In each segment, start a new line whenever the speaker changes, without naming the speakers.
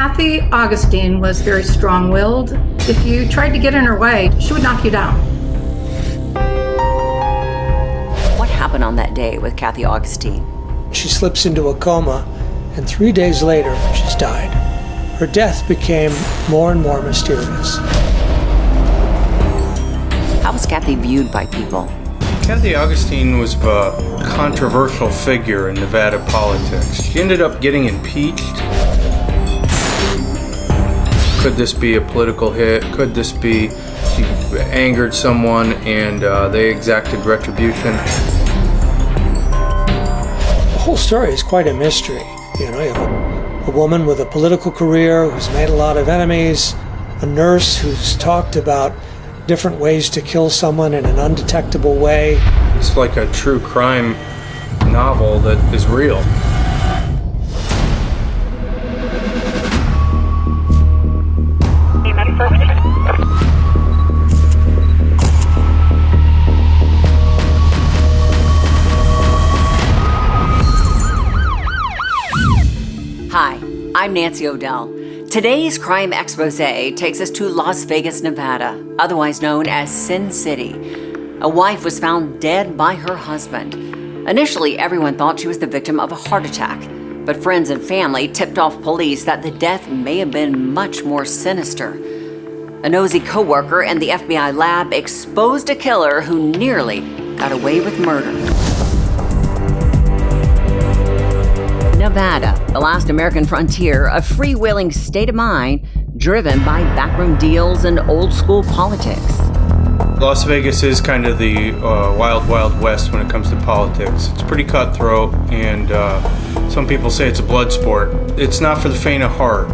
Kathy Augustine was very strong-willed. If you tried to get in her way, she would knock you down.
What happened on that day with Kathy Augustine?
She slips into a coma, and 3 days later, she's died. Her death became more and more mysterious.
How was Kathy viewed by people?
Kathy Augustine was a controversial figure in Nevada politics. She ended up getting impeached. Could this be a political hit? Could this be she angered someone and they exacted retribution?
The whole story is quite a mystery. You have a woman with a political career who's made a lot of enemies, a nurse who's talked about different ways to kill someone in an undetectable way.
It's like a true crime novel that is real.
Hi, I'm Nancy O'Dell. Today's crime expose takes us to Las Vegas, Nevada, otherwise known as Sin City. A wife was found dead by her husband. Initially, everyone thought she was the victim of a heart attack, but friends and family tipped off police that the death may have been much more sinister. A nosy coworker in the FBI lab exposed a killer who nearly got away with murder. Nevada, the last American frontier, a freewheeling state of mind driven by backroom deals and old-school politics.
Las Vegas is kind of the wild, wild west when it comes to politics. It's pretty cutthroat, and some people say it's a blood sport. It's not for the faint of heart.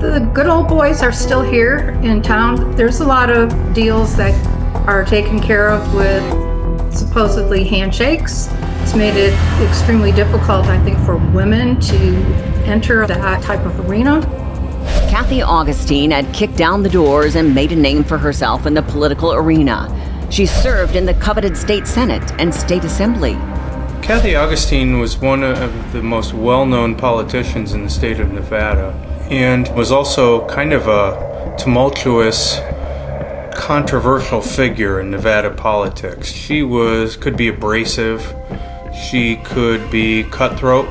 The good old boys are still here in town. There's a lot of deals that are taken care of with supposedly handshakes. It's made it extremely difficult, I think, for women to enter that type of arena.
Kathy Augustine had kicked down the doors and made a name for herself in the political arena. She served in the coveted state senate and state assembly.
Kathy Augustine was one of the most well-known politicians in the state of Nevada, and was also kind of a tumultuous, controversial figure in Nevada politics. She could be abrasive. She could be cutthroat.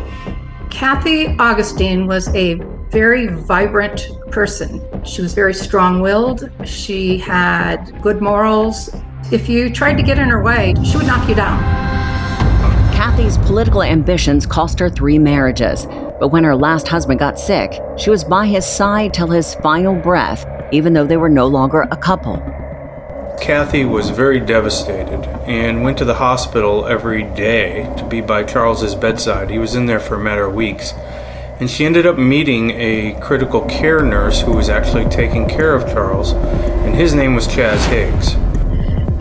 Kathy Augustine was a very vibrant person. She was very strong-willed. She had good morals. If you tried to get in her way, she would knock you down.
Kathy's political ambitions cost her 3 marriages, but when her last husband got sick, she was by his side till his final breath, even though they were no longer a couple.
Kathy was very devastated and went to the hospital every day to be by Charles's bedside. He was in there for a matter of weeks. And she ended up meeting a critical care nurse who was actually taking care of Charles, and his name was Chaz Higgs.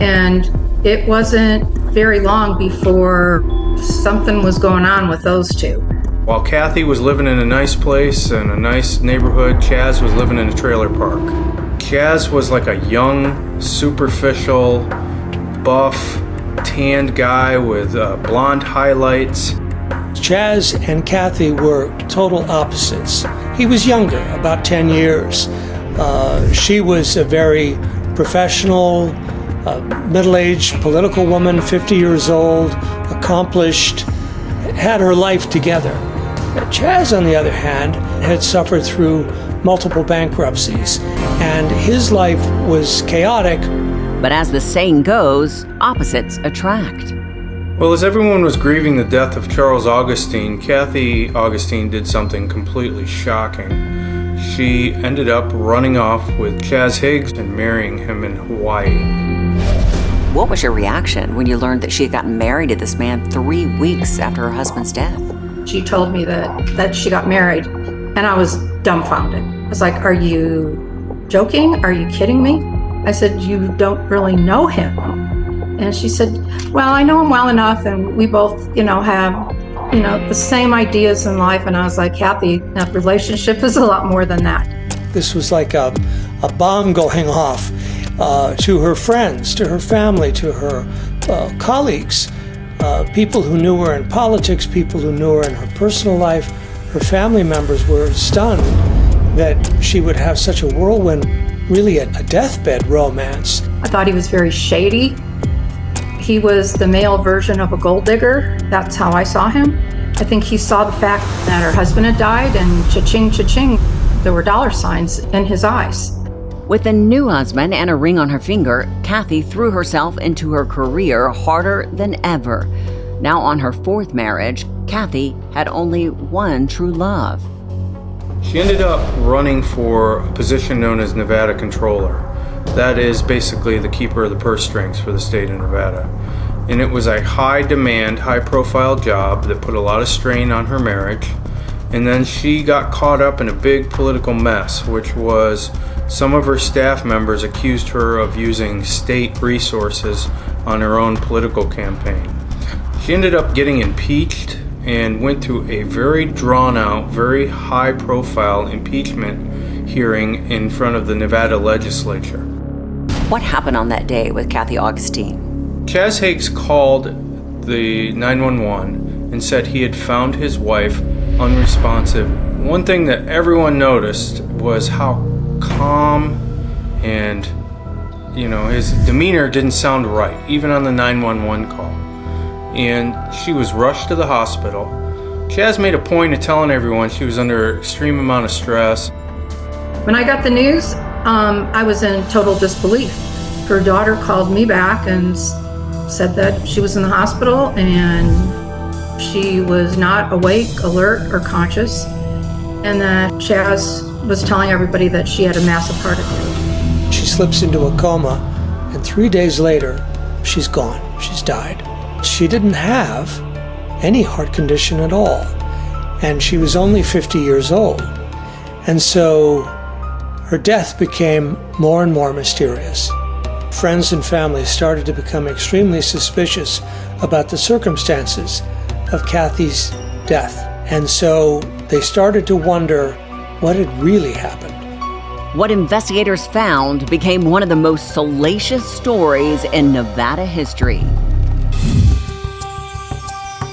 And it wasn't very long before something was going on with those two.
While Kathy was living in a nice place and a nice neighborhood, Chaz was living in a trailer park. Chaz was like a young, superficial, buff, tanned guy with blonde highlights.
Chaz and Kathy were total opposites. He was younger, about 10 years. She was a very professional, middle-aged political woman, 50 years old, accomplished, had her life together. Chaz, on the other hand, had suffered through multiple bankruptcies, and his life was chaotic.
But as the saying goes, opposites attract.
Well, as everyone was grieving the death of Charles Augustine, Kathy Augustine did something completely shocking. She ended up running off with Chaz Higgs and marrying him in Hawaii.
What was your reaction when you learned that she had gotten married to this man 3 weeks after her husband's death?
She told me that she got married, and I was dumbfounded. I was like, are you joking? Are you kidding me? I said, you don't really know him. And she said, well, I know him well enough, and we both, have, the same ideas in life. And I was like, Kathy, that relationship is a lot more than that.
This was like a bomb going off to her friends, to her family, to her colleagues, people who knew her in politics, people who knew her in her personal life. Her family members were stunned that she would have such a whirlwind, really a deathbed romance.
I thought he was very shady. He was the male version of a gold digger. That's how I saw him. I think he saw the fact that her husband had died, and cha-ching, cha-ching, there were dollar signs in his eyes.
With a new husband and a ring on her finger, Kathy threw herself into her career harder than ever. Now on her fourth marriage, Kathy had only one true love.
She ended up running for a position known as Nevada Controller. That is basically the keeper of the purse strings for the state of Nevada. And it was a high-demand, high-profile job that put a lot of strain on her marriage. And then she got caught up in a big political mess, which was some of her staff members accused her of using state resources on her own political campaign. She ended up getting impeached and went through a very drawn-out, very high-profile impeachment hearing in front of the Nevada legislature.
What happened on that day with Kathy Augustine?
Chaz Higgs called the 911 and said he had found his wife unresponsive. One thing that everyone noticed was how calm and, his demeanor didn't sound right, even on the 911 call. And she was rushed to the hospital. Chaz made a point of telling everyone she was under extreme amount of stress.
When I got the news, I was in total disbelief. Her daughter called me back and said that she was in the hospital and she was not awake, alert, or conscious, and that Chaz was telling everybody that she had a massive heart attack.
She slips into a coma, and 3 days later, she's gone. She's died. She didn't have any heart condition at all, and she was only 50 years old. And so her death became more and more mysterious. Friends and family started to become extremely suspicious about the circumstances of Kathy's death. And so they started to wonder what had really happened.
What investigators found became one of the most salacious stories in Nevada history.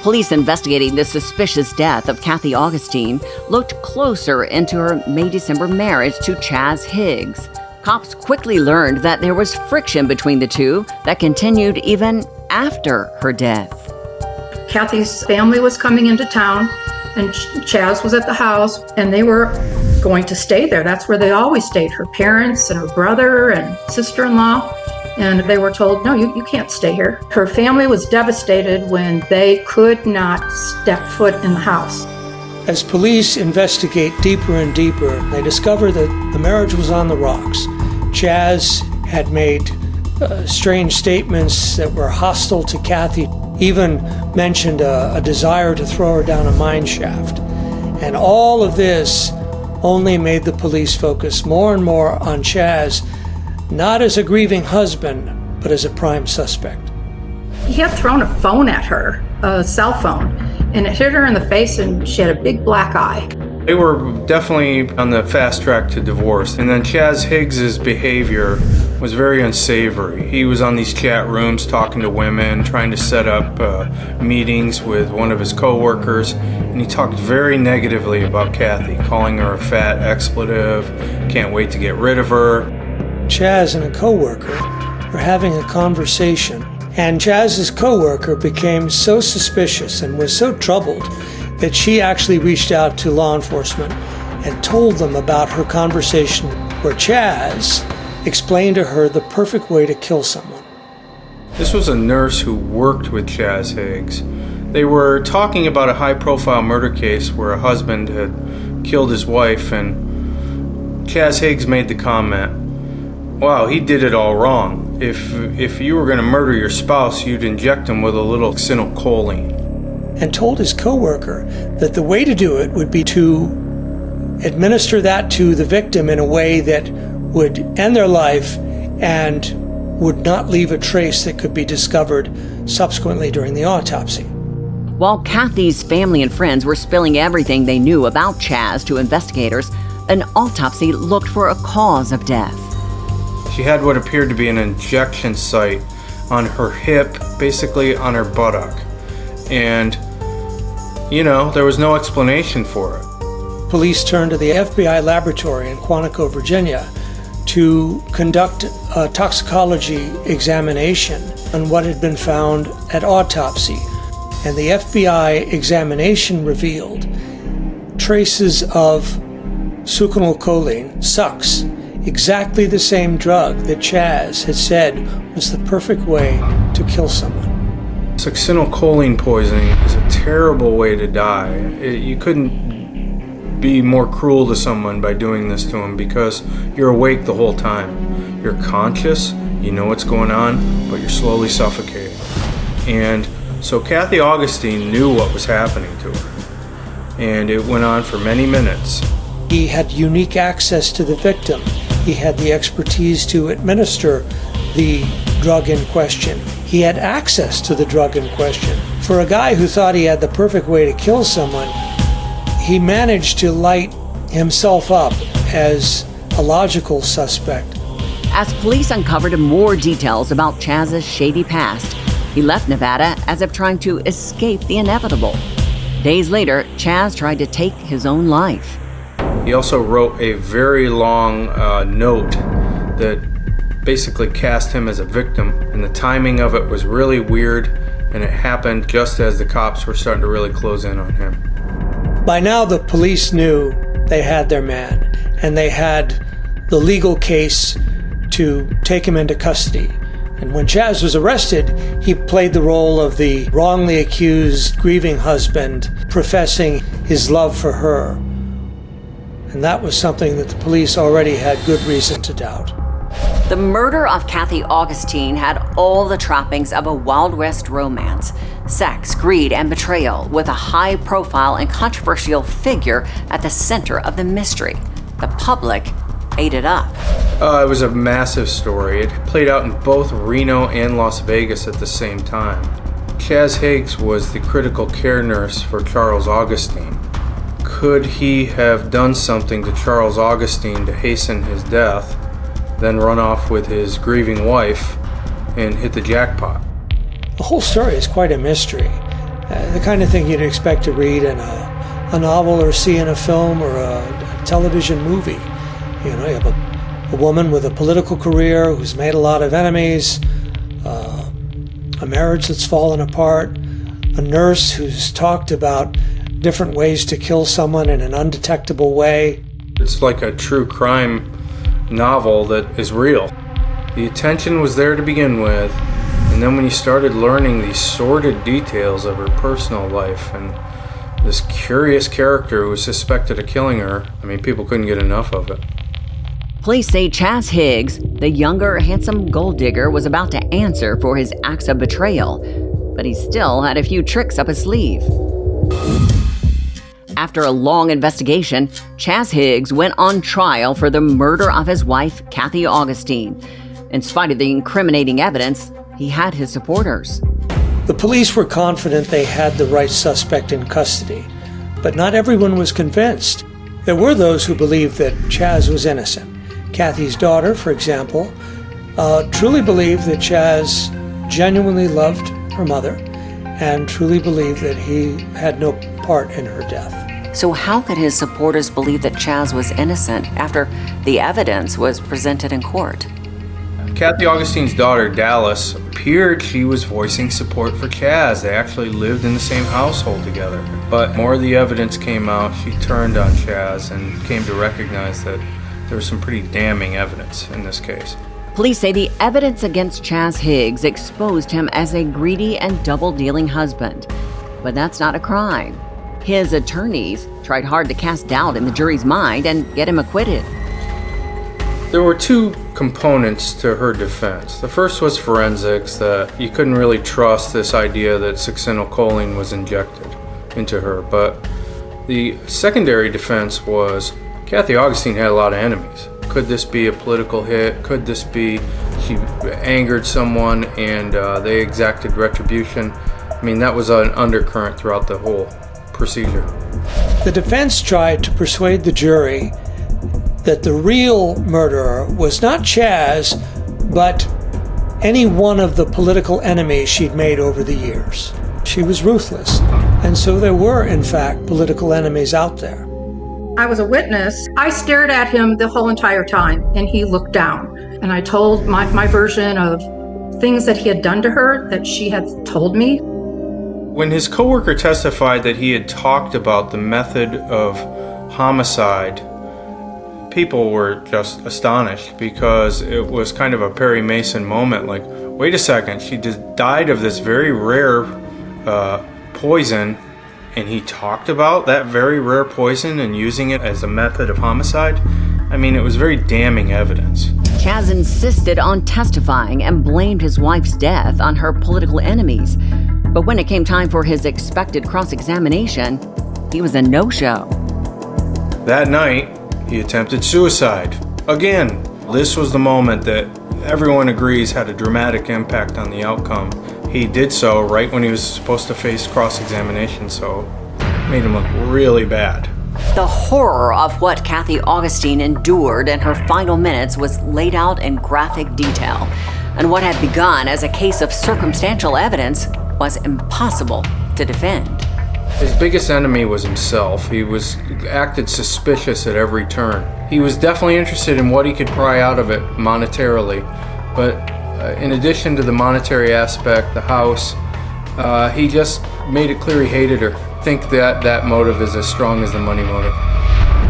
Police investigating the suspicious death of Kathy Augustine looked closer into her May-December marriage to Chaz Higgs. Cops quickly learned that there was friction between the two that continued even after her death.
Kathy's family was coming into town, and Chaz was at the house, and they were going to stay there. That's where they always stayed, her parents and her brother and sister-in-law. And they were told, no, you can't stay here. Her family was devastated when they could not step foot in the house.
As police investigate deeper and deeper, they discover that the marriage was on the rocks. Chaz had made strange statements that were hostile to Kathy, even mentioned a desire to throw her down a mine shaft. And all of this only made the police focus more and more on Chaz, not as a grieving husband, but as a prime suspect.
He had thrown a phone at her, a cell phone, and it hit her in the face, and she had a big black eye.
They were definitely on the fast track to divorce. And then Chaz Higgs's behavior was very unsavory. He was on these chat rooms talking to women, trying to set up meetings with one of his coworkers, and he talked very negatively about Kathy, calling her a fat expletive, can't wait to get rid of her.
Chaz and a coworker were having a conversation, and Chaz's coworker became so suspicious and was so troubled that she actually reached out to law enforcement and told them about her conversation where Chaz explained to her the perfect way to kill someone.
This was a nurse who worked with Chaz Higgs. They were talking about a high-profile murder case where a husband had killed his wife, and Chaz Higgs made the comment, wow, he did it all wrong. If you were going to murder your spouse, you'd inject him with a little acetylcholine.
And told his coworker that the way to do it would be to administer that to the victim in a way that would end their life and would not leave a trace that could be discovered subsequently during the autopsy.
While Kathy's family and friends were spilling everything they knew about Chaz to investigators, an autopsy looked for a cause of death.
She had what appeared to be an injection site on her hip, basically on her buttock. And, there was no explanation for it.
police turned to the FBI laboratory in Quantico, Virginia, to conduct a toxicology examination on what had been found at autopsy. And the FBI examination revealed traces of succinylcholine, sucks, exactly the same drug that Chaz had said was the perfect way to kill someone.
Succinylcholine poisoning is a terrible way to die. You couldn't be more cruel to someone by doing this to him because you're awake the whole time. You're conscious, you know what's going on, but you're slowly suffocating. And so Kathy Augustine knew what was happening to her. And it went on for many minutes.
He had unique access to the victim. He had the expertise to administer the drug in question. He had access to the drug in question. For a guy who thought he had the perfect way to kill someone, he managed to light himself up as a logical suspect.
As police uncovered more details about Chaz's shady past, he left Nevada as if trying to escape the inevitable. Days later, Chaz tried to take his own life.
He also wrote a very long note that basically cast him as a victim, and the timing of it was really weird, and it happened just as the cops were starting to really close in on him.
By now, the police knew they had their man, and they had the legal case to take him into custody. And when Chaz was arrested, he played the role of the wrongly accused, grieving husband, professing his love for her. And that was something that the police already had good reason to doubt.
The murder of Kathy Augustine had all the trappings of a Wild West romance. Sex, greed, and betrayal, with a high-profile and controversial figure at the center of the mystery. The public ate it up.
It was a massive story. It played out in both Reno and Las Vegas at the same time. Chaz Higgs was the critical care nurse for Charles Augustine. Could he have done something to Charles Augustine to hasten his death, then run off with his grieving wife and hit the jackpot?
The whole story is quite a mystery. The kind of thing you'd expect to read in a novel or see in a film or a television movie. You know, you have a woman with a political career who's made a lot of enemies, a marriage that's fallen apart, a nurse who's talked about different ways to kill someone in an undetectable way.
It's like a true crime novel that is real. The attention was there to begin with, and then when you started learning these sordid details of her personal life and this curious character who was suspected of killing her, I mean, people couldn't get enough of it.
Police say Chaz Higgs, the younger, handsome gold digger, was about to answer for his acts of betrayal, but he still had a few tricks up his sleeve. After a long investigation, Chaz Higgs went on trial for the murder of his wife, Kathy Augustine. In spite of the incriminating evidence, he had his supporters.
The police were confident they had the right suspect in custody, but not everyone was convinced. There were those who believed that Chaz was innocent. Kathy's daughter, for example, truly believed that Chaz genuinely loved her mother and truly believed that he had no part in her death.
So how could his supporters believe that Chaz was innocent after the evidence was presented in court?
Kathy Augustine's daughter, Dallas, appeared she was voicing support for Chaz. They actually lived in the same household together. But more of the evidence came out. She turned on Chaz and came to recognize that there was some pretty damning evidence in this case.
Police say the evidence against Chaz Higgs exposed him as a greedy and double-dealing husband. But that's not a crime. His attorneys tried hard to cast doubt in the jury's mind and get him acquitted.
There were two components to her defense. The first was forensics, that you couldn't really trust this idea that succinylcholine was injected into her. But the secondary defense was Kathy Augustine had a lot of enemies. Could this be a political hit? Could this be she angered someone and they exacted retribution? I mean, that was an undercurrent throughout the whole procedure.
The defense tried to persuade the jury that the real murderer was not Chaz, but any one of the political enemies she'd made over the years. She was ruthless, and so there were, in fact, political enemies out there.
I was a witness. I stared at him the whole entire time, and he looked down. And I told my version of things that he had done to her that she had told me.
When his coworker testified that he had talked about the method of homicide, people were just astonished because it was kind of a Perry Mason moment. Like, wait a second, she just died of this very rare poison, and he talked about that very rare poison and using it as a method of homicide? I mean, it was very damning evidence.
Chaz insisted on testifying and blamed his wife's death on her political enemies. But when it came time for his expected cross-examination, he was a no-show.
That night, he attempted suicide. Again, this was the moment that everyone agrees had a dramatic impact on the outcome. He did so right when he was supposed to face cross-examination, so it made him look really bad.
The horror of what Kathy Augustine endured in her final minutes was laid out in graphic detail, and what had begun as a case of circumstantial evidence was impossible to defend.
His biggest enemy was himself. He acted suspicious at every turn. He was definitely interested in what he could pry out of it monetarily, but in addition to the monetary aspect, the house, he just made it clear he hated her. I think that motive is as strong as the money motive.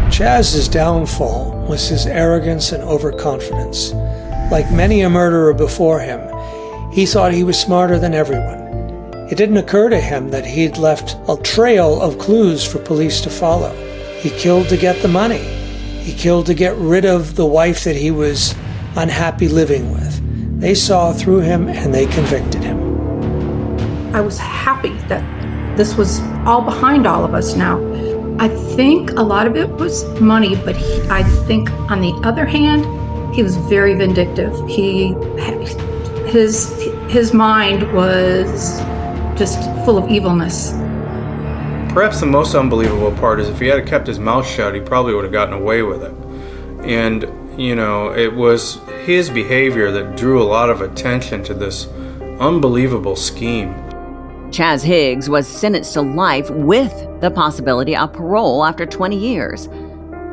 Chaz's downfall was his arrogance and overconfidence. Like many a murderer before him, he thought he was smarter than everyone. It didn't occur to him that he'd left a trail of clues for police to follow. He killed to get the money. He killed to get rid of the wife that he was unhappy living with. They saw through him and they convicted him.
I was happy that this was all behind all of us now. I think a lot of it was money, but I think on the other hand, he was very vindictive. His mind was just full of evilness.
Perhaps the most unbelievable part is if he had kept his mouth shut, he probably would have gotten away with it. And, it was his behavior that drew a lot of attention to this unbelievable scheme.
Chaz Higgs was sentenced to life with the possibility of parole after 20 years.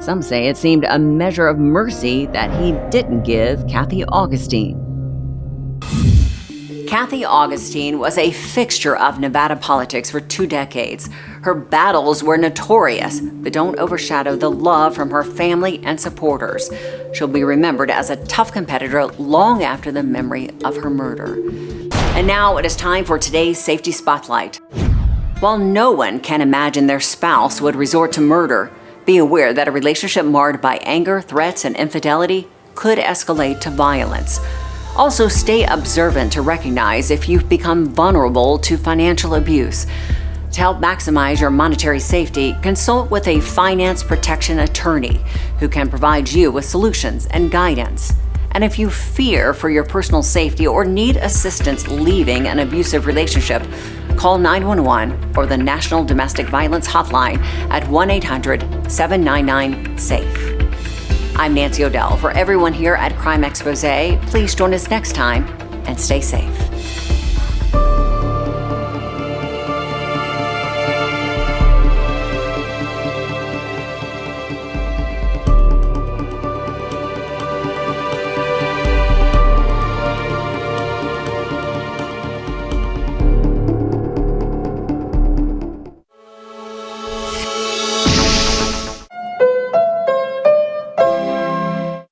Some say it seemed a measure of mercy that he didn't give Kathy Augustine. Kathy Augustine was a fixture of Nevada politics for 2 decades. Her battles were notorious, but don't overshadow the love from her family and supporters. She'll be remembered as a tough competitor long after the memory of her murder. And now it is time for today's Safety Spotlight. While no one can imagine their spouse would resort to murder, be aware that a relationship marred by anger, threats, and infidelity could escalate to violence. Also, stay observant to recognize if you've become vulnerable to financial abuse. To help maximize your monetary safety, consult with a finance protection attorney who can provide you with solutions and guidance. And if you fear for your personal safety or need assistance leaving an abusive relationship, call 911 or the National Domestic Violence Hotline at 1-800-799-SAFE. I'm Nancy O'Dell. For everyone here at Crime Exposé, please join us next time and stay safe.